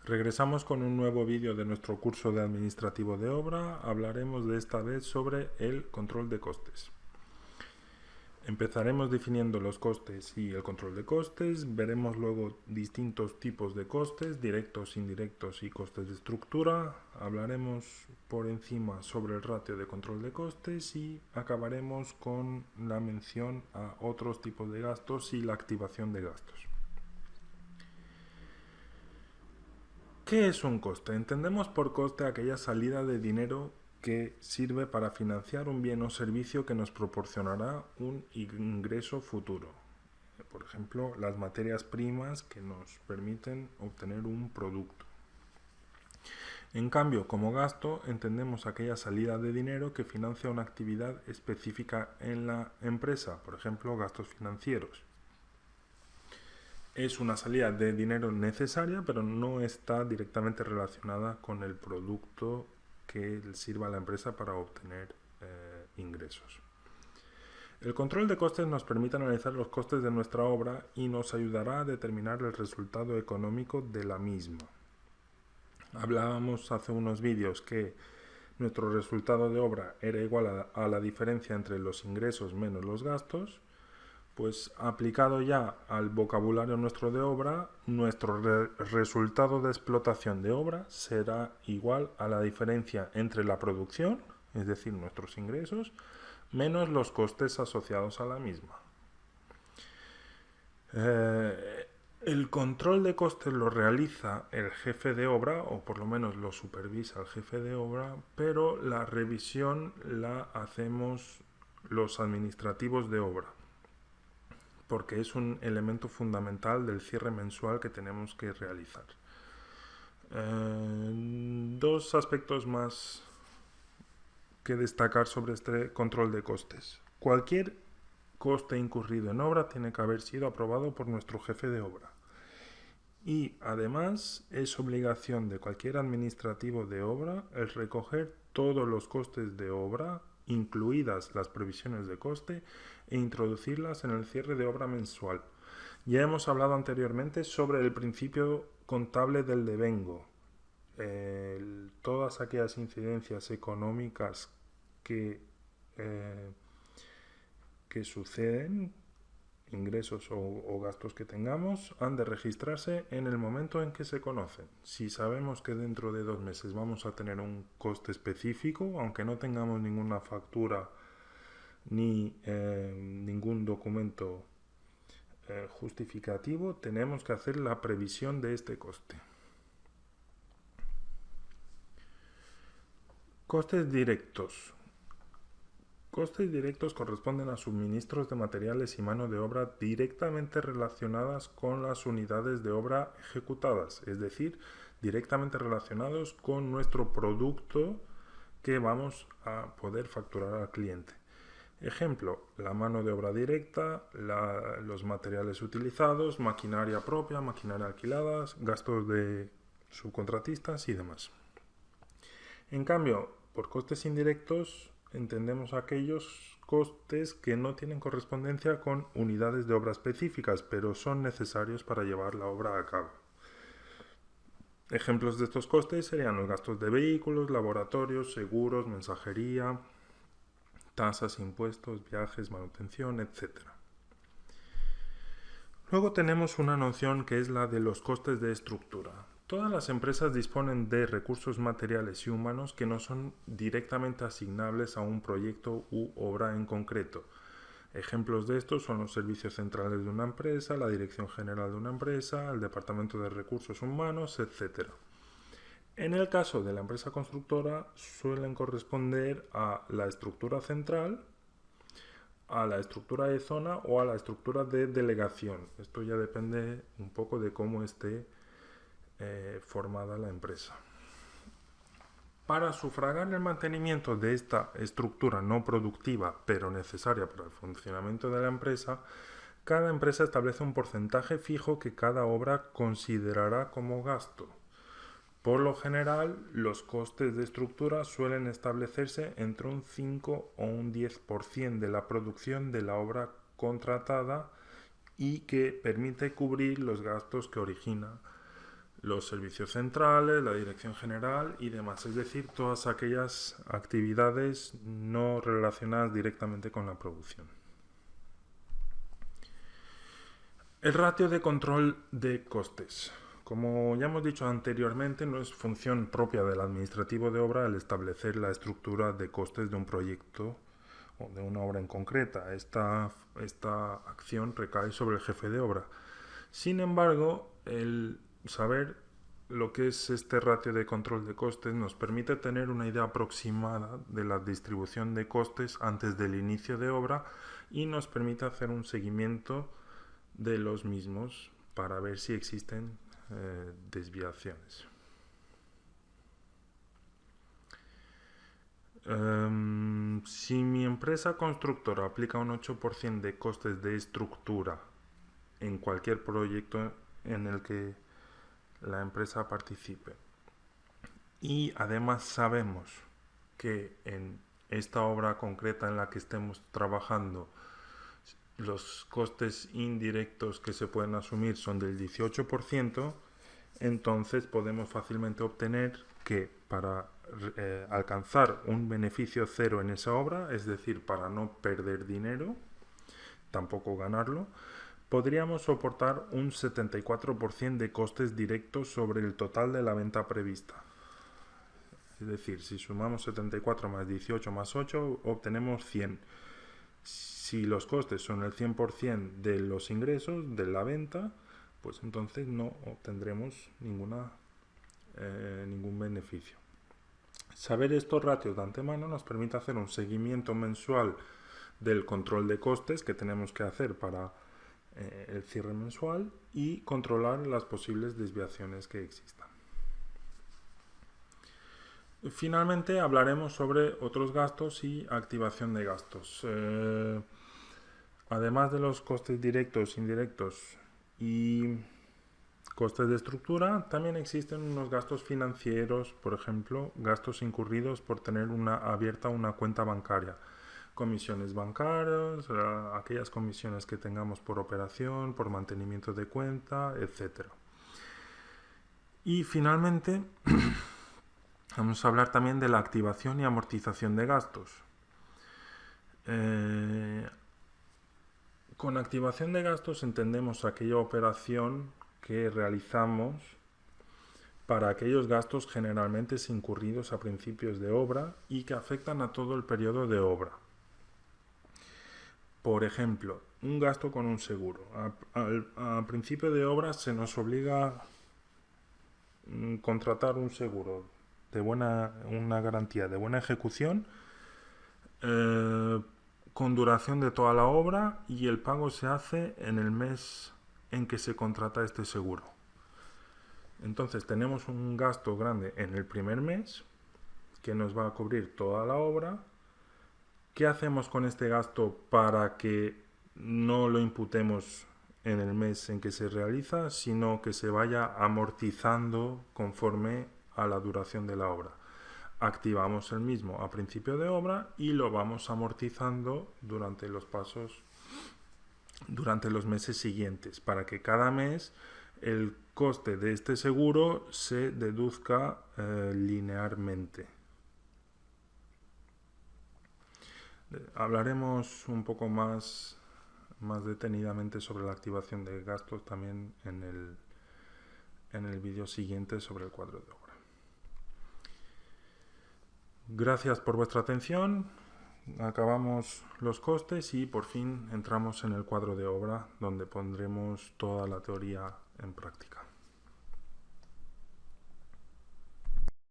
Regresamos con un nuevo vídeo de nuestro curso de administrativo de obra. Hablaremos de esta vez sobre el control de costes. Empezaremos definiendo los costes y el control de costes. Veremos luego distintos tipos de costes, directos, indirectos y costes de estructura. Hablaremos por encima sobre el ratio de control de costes y acabaremos con la mención a otros tipos de gastos y la activación de gastos. ¿Qué es un coste? Entendemos por coste aquella salida de dinero que sirve para financiar un bien o servicio que nos proporcionará un ingreso futuro. Por ejemplo, las materias primas que nos permiten obtener un producto. En cambio, como gasto, entendemos aquella salida de dinero que financia una actividad específica en la empresa, por ejemplo, gastos financieros. Es una salida de dinero necesaria, pero no está directamente relacionada con el producto que sirva a la empresa para obtener ingresos. El control de costes nos permite analizar los costes de nuestra obra y nos ayudará a determinar el resultado económico de la misma. Hablábamos hace unos vídeos que nuestro resultado de obra era igual a la diferencia entre los ingresos menos los gastos. Pues aplicado ya al vocabulario nuestro de obra, nuestro resultado de explotación de obra será igual a la diferencia entre la producción, es decir, nuestros ingresos, menos los costes asociados a la misma. El control de costes lo realiza el jefe de obra, o por lo menos lo supervisa el jefe de obra, pero la revisión la hacemos los administrativos de obra, porque es un elemento fundamental del cierre mensual que tenemos que realizar. Dos aspectos más que destacar sobre este control de costes. Cualquier coste incurrido en obra tiene que haber sido aprobado por nuestro jefe de obra. Y además es obligación de cualquier administrativo de obra el recoger todos los costes de obra, incluidas las previsiones de coste, e introducirlas en el cierre de obra mensual. Ya hemos hablado anteriormente sobre el principio contable del devengo. Todas aquellas incidencias económicas que suceden, ingresos o gastos que tengamos, han de registrarse en el momento en que se conocen. Si sabemos que dentro de 2 meses vamos a tener un coste específico, aunque no tengamos ninguna factura ni ningún documento justificativo, tenemos que hacer la previsión de este coste. Costes directos. Costes directos corresponden a suministros de materiales y mano de obra directamente relacionadas con las unidades de obra ejecutadas, es decir, directamente relacionados con nuestro producto que vamos a poder facturar al cliente. Ejemplo, la mano de obra directa, los materiales utilizados, maquinaria propia, maquinaria alquilada, gastos de subcontratistas y demás. En cambio, por costes indirectos entendemos aquellos costes que no tienen correspondencia con unidades de obra específicas, pero son necesarios para llevar la obra a cabo. Ejemplos de estos costes serían los gastos de vehículos, laboratorios, seguros, mensajería, tasas, impuestos, viajes, manutención, etc. Luego tenemos una noción que es la de los costes de estructura. Todas las empresas disponen de recursos materiales y humanos que no son directamente asignables a un proyecto u obra en concreto. Ejemplos de estos son los servicios centrales de una empresa, la dirección general de una empresa, el departamento de recursos humanos, etc. En el caso de la empresa constructora suelen corresponder a la estructura central, a la estructura de zona o a la estructura de delegación. Esto ya depende un poco de cómo esté formada la empresa. Para sufragar el mantenimiento de esta estructura no productiva pero necesaria para el funcionamiento de la empresa, cada empresa establece un porcentaje fijo que cada obra considerará como gasto. Por lo general, los costes de estructura suelen establecerse entre un 5 o un 10% de la producción de la obra contratada y que permite cubrir los gastos que origina los servicios centrales, la dirección general y demás, es decir, todas aquellas actividades no relacionadas directamente con la producción. El ratio de control de costes. Como ya hemos dicho anteriormente, no es función propia del administrativo de obra el establecer la estructura de costes de un proyecto o de una obra en concreta. Esta acción recae sobre el jefe de obra. Sin embargo, el saber lo que es este ratio de control de costes nos permite tener una idea aproximada de la distribución de costes antes del inicio de obra y nos permite hacer un seguimiento de los mismos para ver si existen desviaciones. Si mi empresa constructora aplica un 8% de costes de estructura en cualquier proyecto en el que la empresa participe y además sabemos que en esta obra concreta en la que estemos trabajando los costes indirectos que se pueden asumir son del 18%, entonces podemos fácilmente obtener que para alcanzar un beneficio cero en esa obra, es decir, para no perder dinero, tampoco ganarlo, podríamos soportar un 74% de costes directos sobre el total de la venta prevista. Es decir, si sumamos 74 más 18 más 8, obtenemos 100. Si los costes son el 100% de los ingresos de la venta, pues entonces no obtendremos ningún beneficio. Saber estos ratios de antemano nos permite hacer un seguimiento mensual del control de costes que tenemos que hacer para el cierre mensual y controlar las posibles desviaciones que existan. Finalmente hablaremos sobre otros gastos y activación de gastos. Además de los costes directos, indirectos y costes de estructura, también existen unos gastos financieros, por ejemplo, gastos incurridos por tener abierta una cuenta bancaria. Comisiones bancarias, aquellas comisiones que tengamos por operación, por mantenimiento de cuenta, etc. Y finalmente vamos a hablar también de la activación y amortización de gastos. Con activación de gastos entendemos aquella operación que realizamos para aquellos gastos generalmente incurridos a principios de obra y que afectan a todo el periodo de obra. Por ejemplo, un gasto con un seguro. A principio de obra se nos obliga a contratar un seguro de una garantía de buena ejecución con duración de toda la obra y el pago se hace en el mes en que se contrata este seguro. Entonces tenemos un gasto grande en el primer mes que nos va a cubrir toda la obra. ¿Qué hacemos con este gasto para que no lo imputemos en el mes en que se realiza, sino que se vaya amortizando conforme a la duración de la obra? Activamos el mismo a principio de obra y lo vamos amortizando durante los meses siguientes, para que cada mes el coste de este seguro se deduzca linealmente. Hablaremos un poco más detenidamente sobre la activación de gastos también en el vídeo siguiente sobre el cuadro de obra. Gracias por vuestra atención. Acabamos los costes y por fin entramos en el cuadro de obra donde pondremos toda la teoría en práctica.